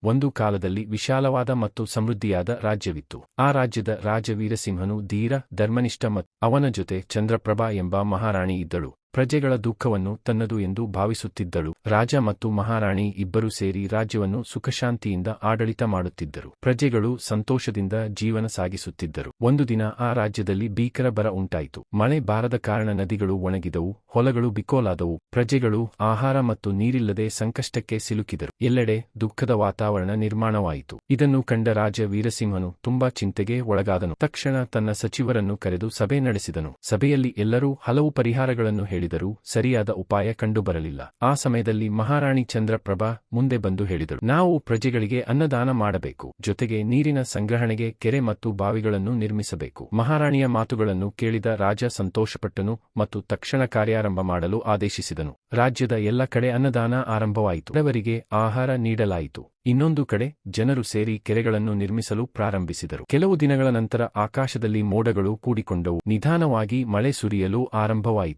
ಒಂದು ಕಾಲದಲ್ಲಿ ವಿಶಾಲವಾದ ಮತ್ತು ಸಮೃದ್ಧಿಯಾದ ರಾಜ್ಯವಿತ್ತು. ಆ ರಾಜ್ಯದ ರಾಜ ವೀರಸಿಂಹನು ಧೀರ, ಧರ್ಮನಿಷ್ಠ ಮತ್ತು ಅವನ ಜೊತೆ ಚಂದ್ರಪ್ರಭಾ ಎಂಬ ಮಹಾರಾಣಿ ಇದ್ದಳು. ಪ್ರಜೆಗಳ ದುಃಖವನ್ನು ತನ್ನದು ಎಂದು ಭಾವಿಸುತ್ತಿದ್ದಳು. ರಾಜ ಮತ್ತು ಮಹಾರಾಣಿ ಇಬ್ಬರೂ ಸೇರಿ ರಾಜ್ಯವನ್ನು ಸುಖಶಾಂತಿಯಿಂದ ಆಡಳಿತ ಮಾಡುತ್ತಿದ್ದರು. ಪ್ರಜೆಗಳು ಸಂತೋಷದಿಂದ ಜೀವನ ಸಾಗಿಸುತ್ತಿದ್ದರು. ಒಂದು ದಿನ ಆ ರಾಜ್ಯದಲ್ಲಿ ಭೀಕರ ಬರ ಉಂಟಾಯಿತು. ಮಳೆ ಬಾರದ ಕಾರಣ ನದಿಗಳು ಒಣಗಿದವು, ಹೊಲಗಳು ಬಿಕೋಲಾದವು. ಪ್ರಜೆಗಳು ಆಹಾರ ಮತ್ತು ನೀರಿಲ್ಲದೆ ಸಂಕಷ್ಟಕ್ಕೆ ಸಿಲುಕಿದರು. ಎಲ್ಲೆಡೆ ದುಃಖದ ವಾತಾವರಣ ನಿರ್ಮಾಣವಾಯಿತು. ಇದನ್ನು ಕಂಡ ರಾಜ ವೀರಸಿಂಹನು ತುಂಬಾ ಚಿಂತೆಗೆ ಒಳಗಾದನು. ತಕ್ಷಣ ತನ್ನ ಸಚಿವರನ್ನು ಕರೆದು ಸಭೆ ನಡೆಸಿದನು. ಸಭೆಯಲ್ಲಿ ಎಲ್ಲರೂ ಹಲವು ಪರಿಹಾರಗಳನ್ನು ಹೇಳಿದರು. ಸರಿಯಾದ ಉಪಾಯ ಕಂಡುಬರಲಿಲ್ಲ. ಆ ಸಮಯದಲ್ಲಿ ಮಹಾರಾಣಿ ಚಂದ್ರಪ್ರಭಾ ಮುಂದೆ ಬಂದು ಹೇಳಿದಳು, ನಾವು ಪ್ರಜೆಗಳಿಗೆ ಅನ್ನದಾನ ಮಾಡಬೇಕು, ಜೊತೆಗೆ ನೀರಿನ ಸಂಗ್ರಹಣೆಗೆ ಕೆರೆ ಮತ್ತು ಬಾವಿಗಳನ್ನು ನಿರ್ಮಿಸಬೇಕು. ಮಹಾರಾಣಿಯ ಮಾತುಗಳನ್ನು ಕೇಳಿದ ರಾಜ ಸಂತೋಷಪಟ್ಟನು ಮತ್ತು ತಕ್ಷಣ ಕಾರ್ಯಾರಂಭ ಮಾಡಲು ಆದೇಶಿಸಿದನು. ರಾಜ್ಯದ ಎಲ್ಲ ಕಡೆ ಅನ್ನದಾನ ಆರಂಭವಾಯಿತು. ಬಡವರಿಗೆ ಆಹಾರ ನೀಡಲಾಯಿತು. ಇನ್ನೊಂದು ಕಡೆ ಜನರು ಸೇರಿ ಕೆರೆಗಳನ್ನು ನಿರ್ಮಿಸಲು ಪ್ರಾರಂಭಿಸಿದರು. ಕೆಲವು ದಿನಗಳ ನಂತರ ಆಕಾಶದಲ್ಲಿ ಮೋಡಗಳು ಕೂಡಿಕೊಂಡವು. ನಿಧಾನವಾಗಿ ಮಳೆ ಸುರಿಯಲು ಆರಂಭವಾಯಿತು.